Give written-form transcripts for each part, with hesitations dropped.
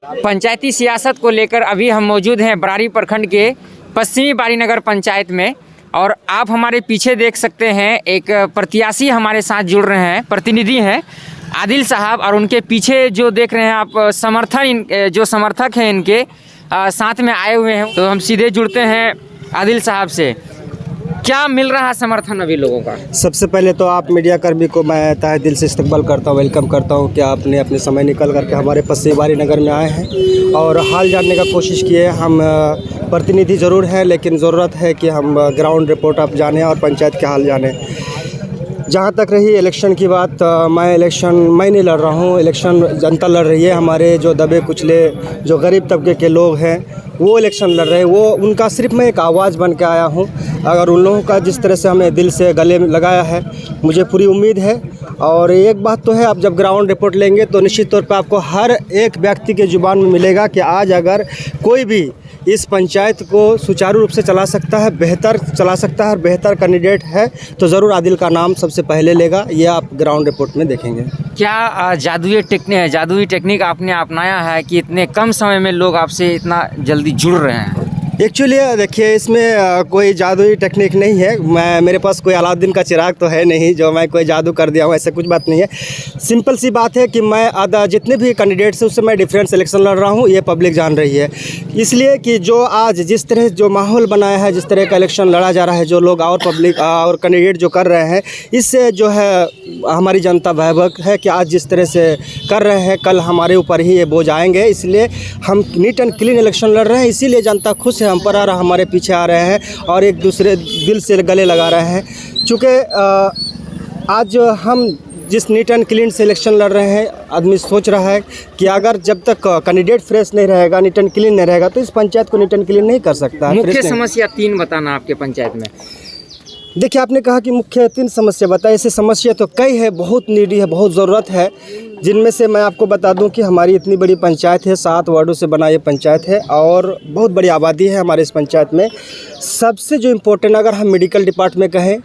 पंचायती सियासत को लेकर अभी हम मौजूद हैं बरारी प्रखंड के पश्चिमी बारीनगर पंचायत में और आप हमारे पीछे देख सकते हैं एक प्रत्याशी हमारे साथ जुड़ रहे हैं, प्रतिनिधि हैं आदिल साहब। और उनके पीछे जो देख रहे हैं आप जो समर्थक हैं इनके साथ में आए हुए हैं। तो हम सीधे जुड़ते हैं आदिल साहब से। क्या मिल रहा है समर्थन अभी लोगों का? सबसे पहले तो आप मीडिया कर्मी को मैं तहे दिल से इस्तकबाल करता हूँ, वेलकम करता हूँ कि आपने अपने समय निकल करके हमारे पश्चिमी बारीनगर में आए हैं और हाल जानने का कोशिश किए। हम प्रतिनिधि ज़रूर हैं लेकिन ज़रूरत है कि हम ग्राउंड रिपोर्ट आप जानें और पंचायत के हाल जानें। जहाँ तक रही इलेक्शन की बात, मैं नहीं लड़ रहा हूँ, इलेक्शन जनता लड़ रही है। हमारे जो दबे कुचले जो गरीब तबके के लोग हैं वो इलेक्शन लड़ रहे हैं। वो उनका सिर्फ मैं एक आवाज़ बन के आया हूँ। अगर उन लोगों का जिस तरह से हमें दिल से गले में लगाया है, मुझे पूरी उम्मीद है। और एक बात तो है, आप जब ग्राउंड रिपोर्ट लेंगे तो निश्चित तौर पे आपको हर एक व्यक्ति के ज़ुबान में मिलेगा कि आज अगर कोई भी इस पंचायत को सुचारू रूप से चला सकता है, बेहतर चला सकता है और बेहतर कैंडिडेट है तो ज़रूर आदिल का नाम सबसे पहले लेगा। ये आप ग्राउंड रिपोर्ट में देखेंगे। क्या जादुई टेक्निक आपने अपनाया है कि इतने कम समय में लोग आपसे इतना जल्दी जुड़ रहे हैं? एक्चुअली देखिए, इसमें कोई जादुई टेक्निक नहीं है। मेरे पास कोई अलाउद्दीन का चिराग तो है नहीं जो मैं कोई जादू कर दिया हूँ, ऐसा कुछ बात नहीं है। सिंपल सी बात है कि मैं जितने भी कैंडिडेट्स हैं उससे मैं डिफरेंट सिलेक्शन लड़ रहा हूँ, ये पब्लिक जान रही है। इसलिए कि जो आज जिस तरह जो माहौल बनाया है, जिस तरह का इलेक्शन लड़ा जा रहा है, जो लोग और पब्लिक और कैंडिडेट जो कर रहे हैं, इससे जो है हमारी जनता भयभीत है कि आज जिस तरह से कर रहे हैं कल हमारे ऊपर ही ये बोझ आएंगे। इसलिए हम नीट एंड क्लीन इलेक्शन लड़ रहे हैं, इसीलिए जनता खुश है, हम पर आ रहा, हमारे पीछे आ रहे हैं और एक दूसरे दिल से गले लगा रहे हैं। चूँकि आज हम जिस नीट एंड क्लीन से इलेक्शन लड़ रहे हैं, आदमी सोच रहा है कि अगर जब तक कैंडिडेट फ्रेश नहीं रहेगा, नीट एंड क्लीन नहीं रहेगा तो इस पंचायत को नीट एंड क्लीन नहीं कर सकता। मुख्य समस्या 3 बताना आपके पंचायत में। देखिए, आपने कहा कि मुख्य 3 समस्या बताए। ऐसे समस्या तो कई है, बहुत नीडी है, बहुत ज़रूरत है। जिनमें से मैं आपको बता दूं कि हमारी इतनी बड़ी पंचायत है, 7 वार्डों से बना ये पंचायत है और बहुत बड़ी आबादी है हमारे इस पंचायत में। सबसे जो इम्पोर्टेंट अगर हम मेडिकल डिपार्टमेंट कहें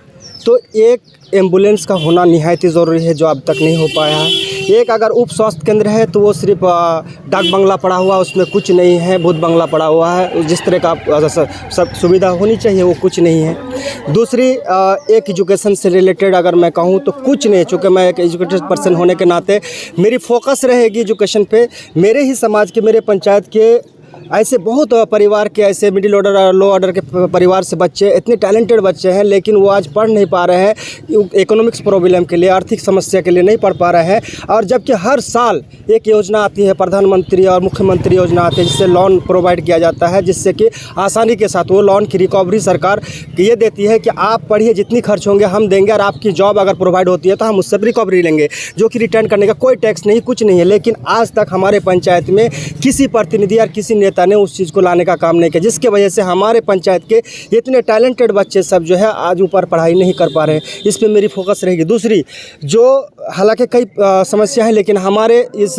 तो एक एम्बुलेंस का होना निहायत ही ज़रूरी है, जो अब तक नहीं हो पाया है। एक अगर उप स्वास्थ्य केंद्र है तो वो सिर्फ डाक बंगला पड़ा हुआ, उसमें कुछ नहीं है, भूत बंगला पड़ा हुआ है। जिस तरह का सब सुविधा होनी चाहिए वो कुछ नहीं है। दूसरी एक एजुकेशन से रिलेटेड अगर मैं कहूँ तो कुछ नहीं, चूँकि मैं एक एजुकेटेड पर्सन होने के नाते मेरी फोकस रहेगी एजुकेशन पे। मेरे ही समाज के, मेरे पंचायत के ऐसे बहुत परिवार के, ऐसे मिडिल ऑर्डर और लो ऑर्डर के परिवार से बच्चे, इतने टैलेंटेड बच्चे हैं लेकिन वो आज पढ़ नहीं पा रहे हैं। इकोनॉमिक्स प्रॉब्लम के लिए, आर्थिक समस्या के लिए नहीं पढ़ पा रहे हैं। और जबकि हर साल एक योजना आती है, प्रधानमंत्री और मुख्यमंत्री योजना आती है जिससे लोन प्रोवाइड किया जाता है, जिससे कि आसानी के साथ वो लोन की रिकवरी सरकार ये देती है कि आप पढ़िए, जितनी खर्च होंगे हम देंगे और आपकी जॉब अगर प्रोवाइड होती है तो हम उससे रिकवरी लेंगे, जो कि रिटर्न करने का कोई टैक्स नहीं, कुछ नहीं है। लेकिन आज तक हमारे पंचायत में किसी प्रतिनिधि और किसी नेता ने उस चीज़ को लाने का काम नहीं किया, जिसके वजह से हमारे पंचायत के इतने टैलेंटेड बच्चे सब जो है आज ऊपर पढ़ाई नहीं कर पा रहे हैं। इस पे मेरी फोकस रहेगी। दूसरी जो हालांकि कई समस्या है लेकिन हमारे इस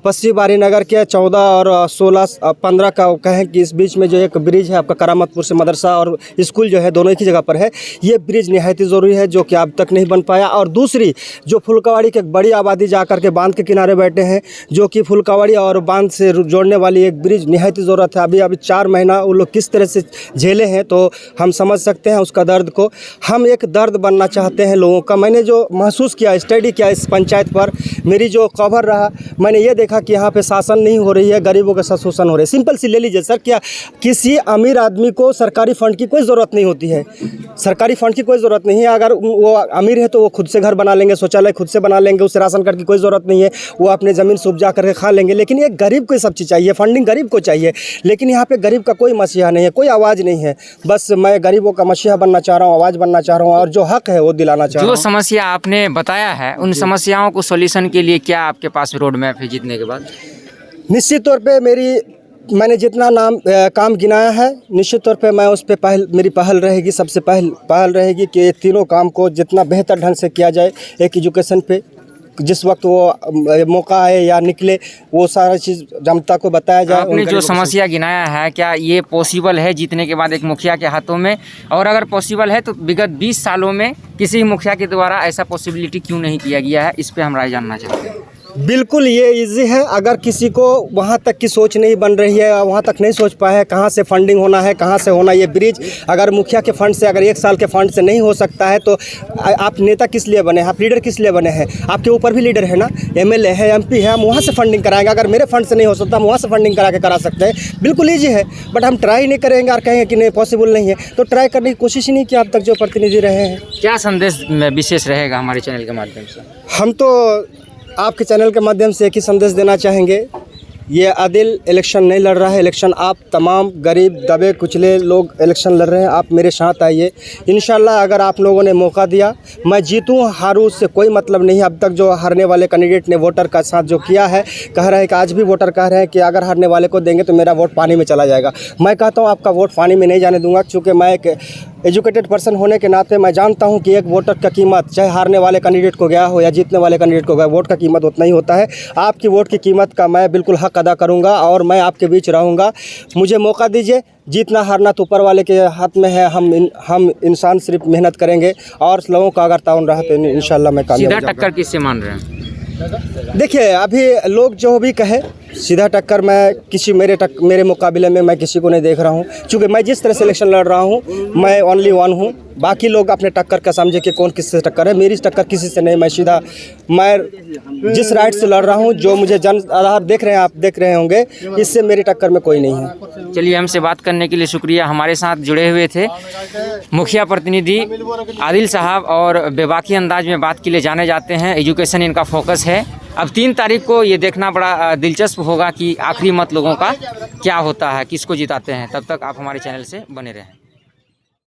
पश्चिमी बारीनगर के 14 और 16 15 का कहें कि इस बीच में जो एक ब्रिज है आपका करामतपुर से मदरसा और स्कूल जो है दोनों एक ही जगह पर है, ये ब्रिज निहायत ही ज़रूरी है जो कि अब तक नहीं बन पाया। और दूसरी जो फुलकावाड़ी की एक बड़ी आबादी जा कर के बांध के किनारे बैठे हैं, जो कि फुलकावाड़ी और बांध से जोड़ने वाली एक ब्रिज निहायत ही ज़रूरत है। अभी 4 महीना वो लोग किस तरह से झेले हैं तो हम समझ सकते हैं उसका दर्द को। हम एक दर्द बनना चाहते हैं लोगों का। मैंने जो महसूस किया, स्टडी किया इस पंचायत पर, मेरी जो कवर रहा, मैंने ये देखा कि यहाँ पे शासन नहीं हो रही है, गरीबों के साथ शोषण हो रहे हैं। सिंपल सी ले लीजिए सर, क्या किसी अमीर आदमी को सरकारी फंड की कोई ज़रूरत नहीं होती है? सरकारी फंड की कोई ज़रूरत नहीं है। अगर वो अमीर है तो वो खुद से घर बना लेंगे, शौचालय खुद से बना लेंगे, उसे राशन कार्ड की कोई ज़रूरत नहीं है, वो अपने ज़मीन से उपजा करके खा लेंगे। लेकिन एक गरीब को ये सब चीज़ चाहिए, फंडिंग गरीब को चाहिए। लेकिन यहाँ पे गरीब का कोई मसीहा नहीं है, कोई आवाज़ नहीं है। बस मैं गरीबों का मसीहा बनना चाह रहा हूँ, आवाज़ बनना चाह रहा हूँ और जो हक है वो दिलाना चाह रहा हूँ। जो समस्या आपने बताया है उन समस्याओं को सोल्यूशन के लिए क्या आपके पास रोड मैप है जीतने के बाद? निश्चित तौर पे मैंने जितना काम गिनाया है, निश्चित तौर पे मैं उस पर मेरी पहल रहेगी। सबसे पहल रहेगी कि ये तीनों काम को जितना बेहतर ढंग से किया जाए। एक एजुकेशन पे जिस वक्त वो मौका आए या निकले वो सारा चीज़ जनता को बताया जाए। आपने जो समस्या गिनाया है, क्या ये पॉसिबल है जीतने के बाद एक मुखिया के हाथों में? और अगर पॉसिबल है तो विगत 20 सालों में किसी मुखिया के द्वारा ऐसा पॉसिबिलिटी क्यों नहीं किया गया है? इस पर हम राय जानना चाहते हैं। बिल्कुल ये इजी है। अगर किसी को वहाँ तक की सोच नहीं बन रही है, वहाँ तक नहीं सोच पाया है कहाँ से फंडिंग होना है, कहाँ से होना ये ब्रिज, अगर मुखिया के फंड से, अगर 1 साल के फंड से नहीं हो सकता है तो आप नेता किस लिए बने हैं, आप लीडर किस लिए बने हैं? आपके ऊपर भी लीडर है ना, MLA है, MP है, हम वहाँ से फंडिंग कराएंगे। अगर मेरे फंड से नहीं हो सकता हम वहाँ से फंडिंग करा के करा सकते हैं। बिल्कुल ईजी है, बट हम ट्राई नहीं करेंगे और कहेंगे कि नहीं पॉसिबल नहीं है, तो ट्राई करने की कोशिश ही नहीं की अब तक जो प्रतिनिधि रहे हैं। क्या संदेश विशेष रहेगा हमारे चैनल के माध्यम से? हम तो आपके चैनल के माध्यम से एक ही संदेश देना चाहेंगे, ये आदिल इलेक्शन नहीं लड़ रहा है। इलेक्शन आप तमाम गरीब दबे कुचले लोग इलेक्शन लड़ रहे हैं। आप मेरे साथ आइए, इंशाल्लाह अगर आप लोगों ने मौका दिया, मैं जीतूँ हारूँ उससे कोई मतलब नहीं है। अब तक जो हारने वाले कैंडिडेट ने वोटर का साथ जो किया है, कह रहे हैं कि आज भी वोटर कह रहे हैं कि अगर हारने वाले को देंगे तो मेरा वोट पानी में चला जाएगा। मैं कहता हूँ आपका वोट पानी में नहीं जाने दूंगा, क्योंकि मैं एक एजुकेटेड पर्सन होने के नाते मैं जानता हूं कि एक वोटर का कीमत, चाहे हारने वाले कैंडिडेट को गया हो या जीतने वाले कैंडिडेट को गया, वोट का कीमत उतना ही होता है। आपकी वोट की कीमत का मैं बिल्कुल हक अदा करूंगा और मैं आपके बीच रहूंगा। मुझे मौका दीजिए, जीतना हारना तो ऊपर वाले के हाथ में है। हम इंसान सिर्फ मेहनत करेंगे और लोगों का अगर ताउन रहा तो इंशाल्लाह मैं कामयाब हो सीधा टक्कर किससे मान रहे हैं? देखिए अभी लोग जो भी कहे, सीधा टक्कर मैं किसी मेरे मुकाबले में मैं किसी को नहीं देख रहा हूं, क्योंकि मैं जिस तरह से इलेक्शन लड़ रहा हूं मैं ओनली वन हूं। बाकी लोग अपने टक्कर का समझे कि कौन किससे टक्कर है, मेरी टक्कर किसी से नहीं। मैं जिस राइट से लड़ रहा हूं, जो मुझे जन आधार देख रहे हैं, आप देख रहे होंगे, इससे मेरी टक्कर में कोई नहीं है। चलिए, हमसे बात करने के लिए शुक्रिया। हमारे साथ जुड़े हुए थे मुखिया प्रतिनिधि आदिल साहब, और बेबाकी अंदाज में बात के लिए जाने जाते हैं। एजुकेशन इनका फोकस है। अब 3 तारीख को ये देखना बड़ा दिलचस्प होगा कि आखिरी मत लोगों का क्या होता है, किसको जिताते हैं। तब तक आप हमारे चैनल से बने रहें।